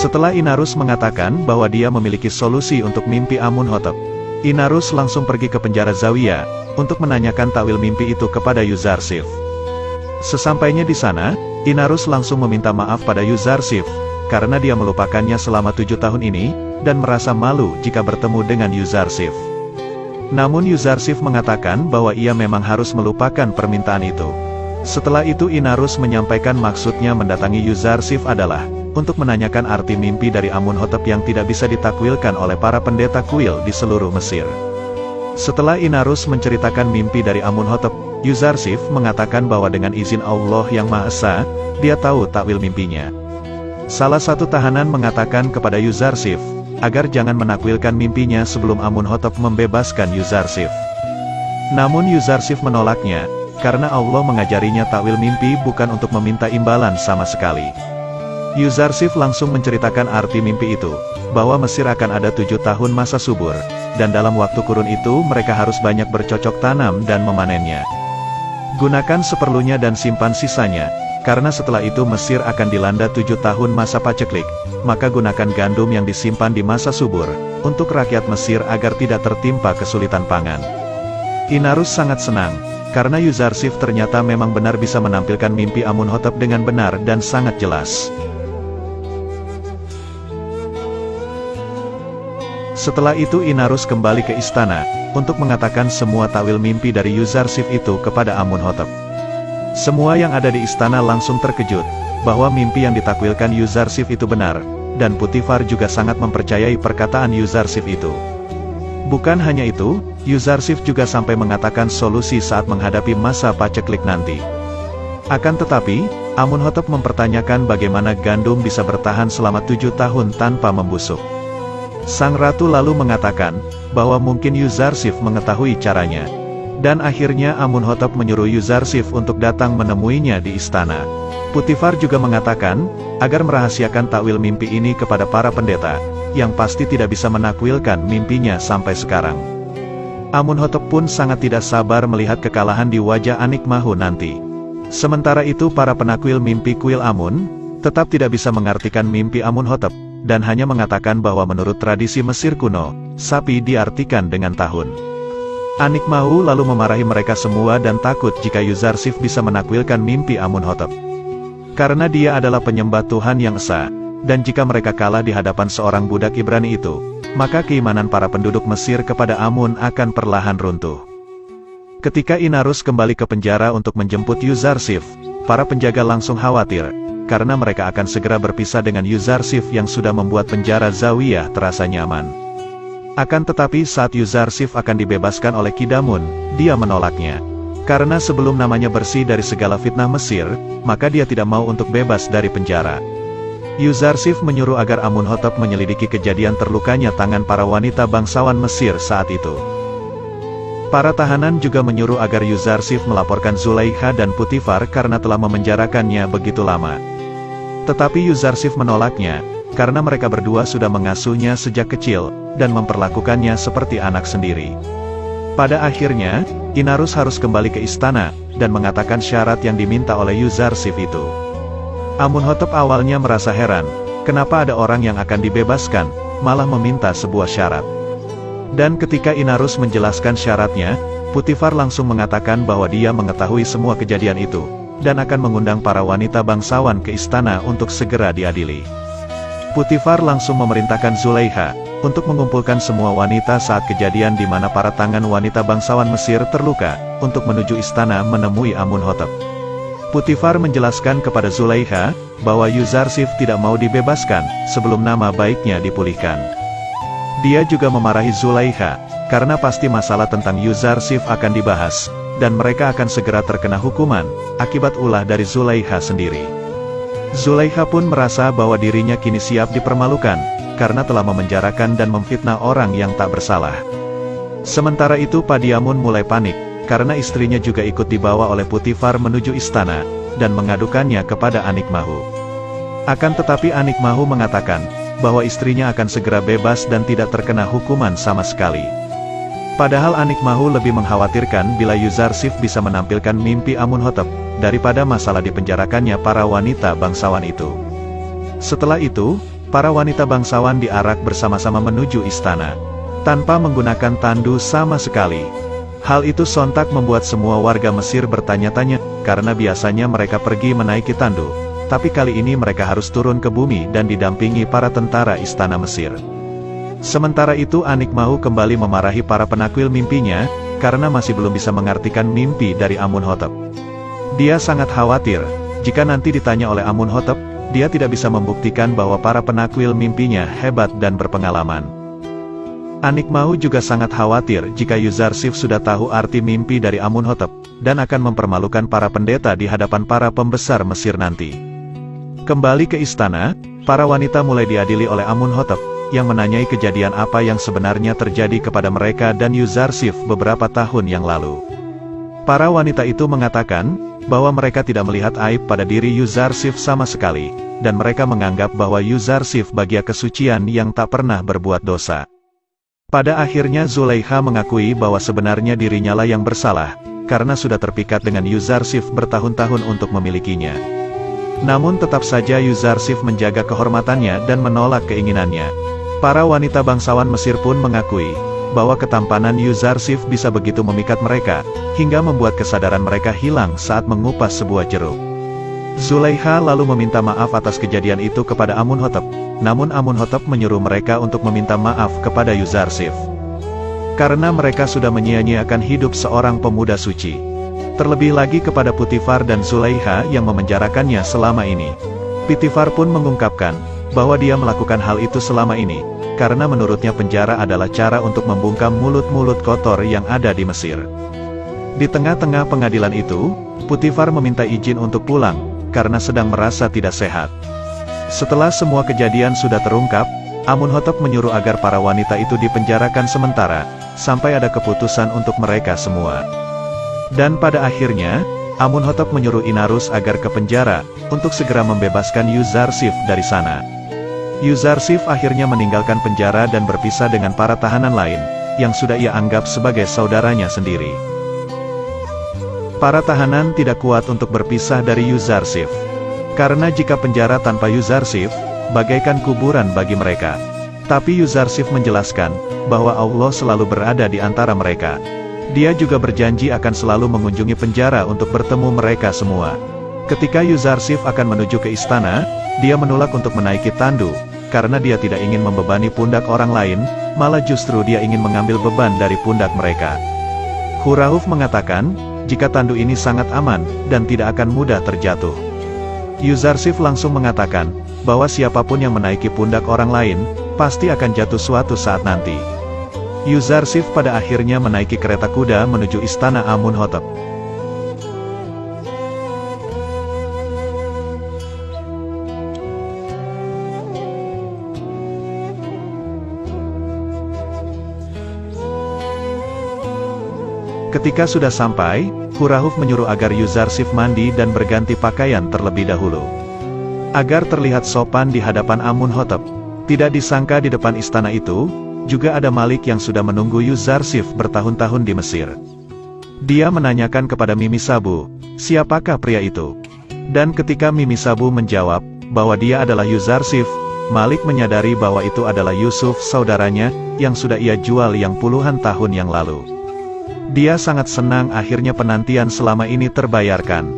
Setelah Inarus mengatakan bahwa dia memiliki solusi untuk mimpi Amunhotep, Inarus langsung pergi ke penjara Zawiyah untuk menanyakan takwil mimpi itu kepada Yuzarsif. Sesampainya di sana, Inarus langsung meminta maaf pada Yuzarsif karena dia melupakannya selama 7 tahun ini dan merasa malu jika bertemu dengan Yuzarsif. Namun Yuzarsif mengatakan bahwa ia memang harus melupakan permintaan itu. Setelah itu Inarus menyampaikan maksudnya mendatangi Yuzarsif adalah untuk menanyakan arti mimpi dari Amunhotep yang tidak bisa ditakwilkan oleh para pendeta kuil di seluruh Mesir. Setelah Inarus menceritakan mimpi dari Amunhotep, Yuzarsif mengatakan bahwa dengan izin Allah yang Maha Esa, dia tahu takwil mimpinya. Salah satu tahanan mengatakan kepada Yuzarsif agar jangan menakwilkan mimpinya sebelum Amunhotep membebaskan Yuzarsif. Namun Yuzarsif menolaknya, karena Allah mengajarinya takwil mimpi bukan untuk meminta imbalan sama sekali. Yuzarsif langsung menceritakan arti mimpi itu, bahwa Mesir akan ada 7 tahun masa subur, dan dalam waktu kurun itu mereka harus banyak bercocok tanam dan memanennya. Gunakan seperlunya dan simpan sisanya, karena setelah itu Mesir akan dilanda 7 tahun masa paceklik, maka gunakan gandum yang disimpan di masa subur, untuk rakyat Mesir agar tidak tertimpa kesulitan pangan. Inarus sangat senang, karena Yuzarsif ternyata memang benar bisa menampilkan mimpi Amunhotep dengan benar dan sangat jelas. Setelah itu Inarus kembali ke istana, untuk mengatakan semua takwil mimpi dari Yuzarsif itu kepada Amunhotep. Semua yang ada di istana langsung terkejut, bahwa mimpi yang ditakwilkan Yuzarsif itu benar, dan Putifar juga sangat mempercayai perkataan Yuzarsif itu. Bukan hanya itu, Yuzarsif juga sampai mengatakan solusi saat menghadapi masa paceklik nanti. Akan tetapi, Amunhotep mempertanyakan bagaimana gandum bisa bertahan selama 7 tahun tanpa membusuk. Sang ratu lalu mengatakan, bahwa mungkin Yuzarsif mengetahui caranya. Dan akhirnya Amunhotep menyuruh Yuzarsif untuk datang menemuinya di istana. Putifar juga mengatakan, agar merahasiakan takwil mimpi ini kepada para pendeta, yang pasti tidak bisa menakwilkan mimpinya sampai sekarang. Amunhotep pun sangat tidak sabar melihat kekalahan di wajah Anikmahu nanti. Sementara itu para penakwil mimpi kuil Amun, tetap tidak bisa mengartikan mimpi Amunhotep, dan hanya mengatakan bahwa menurut tradisi Mesir kuno, sapi diartikan dengan tahun. Anikmahu lalu memarahi mereka semua dan takut jika Yuzarsif bisa menakwilkan mimpi Amunhotep. Karena dia adalah penyembah Tuhan yang esa, dan jika mereka kalah di hadapan seorang budak Ibrani itu, maka keimanan para penduduk Mesir kepada Amun akan perlahan runtuh. Ketika Inarus kembali ke penjara untuk menjemput Yuzarsif, para penjaga langsung khawatir, karena mereka akan segera berpisah dengan Yuzarsif yang sudah membuat penjara Zawiyah terasa nyaman. Akan tetapi saat Yuzarsif akan dibebaskan oleh Kidamun, dia menolaknya. Karena sebelum namanya bersih dari segala fitnah Mesir, maka dia tidak mau untuk bebas dari penjara. Yuzarsif menyuruh agar Amunhotep menyelidiki kejadian terlukanya tangan para wanita bangsawan Mesir saat itu. Para tahanan juga menyuruh agar Yuzarsif melaporkan Zulaikha dan Putifar karena telah memenjarakannya begitu lama. Tetapi Yuzarsif menolaknya, karena mereka berdua sudah mengasuhnya sejak kecil, dan memperlakukannya seperti anak sendiri. Pada akhirnya, Inarus harus kembali ke istana, dan mengatakan syarat yang diminta oleh Yuzarsif itu. Amunhotep awalnya merasa heran, kenapa ada orang yang akan dibebaskan, malah meminta sebuah syarat. Dan ketika Inarus menjelaskan syaratnya, Putifar langsung mengatakan bahwa dia mengetahui semua kejadian itu, dan akan mengundang para wanita bangsawan ke istana untuk segera diadili. Putifar langsung memerintahkan Zulaikha untuk mengumpulkan semua wanita saat kejadian di mana para tangan wanita bangsawan Mesir terluka, untuk menuju istana menemui Amunhotep. Putifar menjelaskan kepada Zulaikha bahwa Yuzarsif tidak mau dibebaskan sebelum nama baiknya dipulihkan. Dia juga memarahi Zulaikha, karena pasti masalah tentang Yuzarsif akan dibahas, dan mereka akan segera terkena hukuman, akibat ulah dari Zulaikha sendiri. Zulaikha pun merasa bahwa dirinya kini siap dipermalukan, karena telah memenjarakan dan memfitnah orang yang tak bersalah. Sementara itu Padiamun mulai panik, karena istrinya juga ikut dibawa oleh Putifar menuju istana, dan mengadukannya kepada Anikmahu. Akan tetapi Anikmahu mengatakan, bahwa istrinya akan segera bebas dan tidak terkena hukuman sama sekali. Padahal Anikmahu lebih mengkhawatirkan bila Yuzarsif bisa menampilkan mimpi Amunhotep, daripada masalah dipenjarakannya para wanita bangsawan itu. Setelah itu, para wanita bangsawan diarak bersama-sama menuju istana, tanpa menggunakan tandu sama sekali. Hal itu sontak membuat semua warga Mesir bertanya-tanya, karena biasanya mereka pergi menaiki tandu, tapi kali ini mereka harus turun ke bumi dan didampingi para tentara istana Mesir. Sementara itu Anikmahu kembali memarahi para penakwil mimpinya, karena masih belum bisa mengartikan mimpi dari Amunhotep. Dia sangat khawatir, jika nanti ditanya oleh Amunhotep, dia tidak bisa membuktikan bahwa para penakwil mimpinya hebat dan berpengalaman. Anikmahu juga sangat khawatir jika Yuzarsif sudah tahu arti mimpi dari Amunhotep, dan akan mempermalukan para pendeta di hadapan para pembesar Mesir nanti. Kembali ke istana, para wanita mulai diadili oleh Amunhotep, yang menanyai kejadian apa yang sebenarnya terjadi kepada mereka dan Yuzarsif beberapa tahun yang lalu. Para wanita itu mengatakan, bahwa mereka tidak melihat aib pada diri Yuzarsif sama sekali, dan mereka menganggap bahwa Yuzarsif bagia kesucian yang tak pernah berbuat dosa. Pada akhirnya Zulekha mengakui bahwa sebenarnya dirinya lah yang bersalah, karena sudah terpikat dengan Yuzarsif bertahun-tahun untuk memilikinya. Namun tetap saja Yuzarsif menjaga kehormatannya dan menolak keinginannya. Para wanita bangsawan Mesir pun mengakui, bahwa ketampanan Yuzarsif bisa begitu memikat mereka, hingga membuat kesadaran mereka hilang saat mengupas sebuah jeruk. Zulekha lalu meminta maaf atas kejadian itu kepada Amunhotep, namun Amunhotep menyuruh mereka untuk meminta maaf kepada Yuzarsif. Karena mereka sudah menyia-nyiakan hidup seorang pemuda suci. Terlebih lagi kepada Putifar dan Zulekha yang memenjarakannya selama ini. Putifar pun mengungkapkan, bahwa dia melakukan hal itu selama ini, karena menurutnya penjara adalah cara untuk membungkam mulut-mulut kotor yang ada di Mesir. Di tengah-tengah pengadilan itu, Putifar meminta izin untuk pulang, karena sedang merasa tidak sehat. Setelah semua kejadian sudah terungkap, Amunhotep menyuruh agar para wanita itu dipenjarakan sementara, sampai ada keputusan untuk mereka semua. Dan pada akhirnya, Amunhotep menyuruh Inarus agar ke penjara, untuk segera membebaskan Yuzarsif dari sana. Yuzarsif akhirnya meninggalkan penjara dan berpisah dengan para tahanan lain, yang sudah ia anggap sebagai saudaranya sendiri. Para tahanan tidak kuat untuk berpisah dari Yuzarsif. Karena jika penjara tanpa Yuzarsif, bagaikan kuburan bagi mereka. Tapi Yuzarsif menjelaskan, bahwa Allah selalu berada di antara mereka. Dia juga berjanji akan selalu mengunjungi penjara untuk bertemu mereka semua. Ketika Yuzarsif akan menuju ke istana, dia menolak untuk menaiki tandu, karena dia tidak ingin membebani pundak orang lain, malah justru dia ingin mengambil beban dari pundak mereka. Hurahuf mengatakan, jika tandu ini sangat aman, dan tidak akan mudah terjatuh. Yuzarsif langsung mengatakan, bahwa siapapun yang menaiki pundak orang lain, pasti akan jatuh suatu saat nanti. Yuzarsif pada akhirnya menaiki kereta kuda menuju istana Amunhotep. Ketika sudah sampai, Hurahuf menyuruh agar Yuzarsif mandi dan berganti pakaian terlebih dahulu, agar terlihat sopan di hadapan Amunhotep. Tidak disangka di depan istana itu, juga ada Malik yang sudah menunggu Yuzarsif bertahun-tahun di Mesir. Dia menanyakan kepada Mimi Sabu, siapakah pria itu? Dan ketika Mimi Sabu menjawab, bahwa dia adalah Yuzarsif, Malik menyadari bahwa itu adalah Yusuf saudaranya, yang sudah ia jual yang puluhan tahun yang lalu. Dia sangat senang akhirnya penantian selama ini terbayarkan.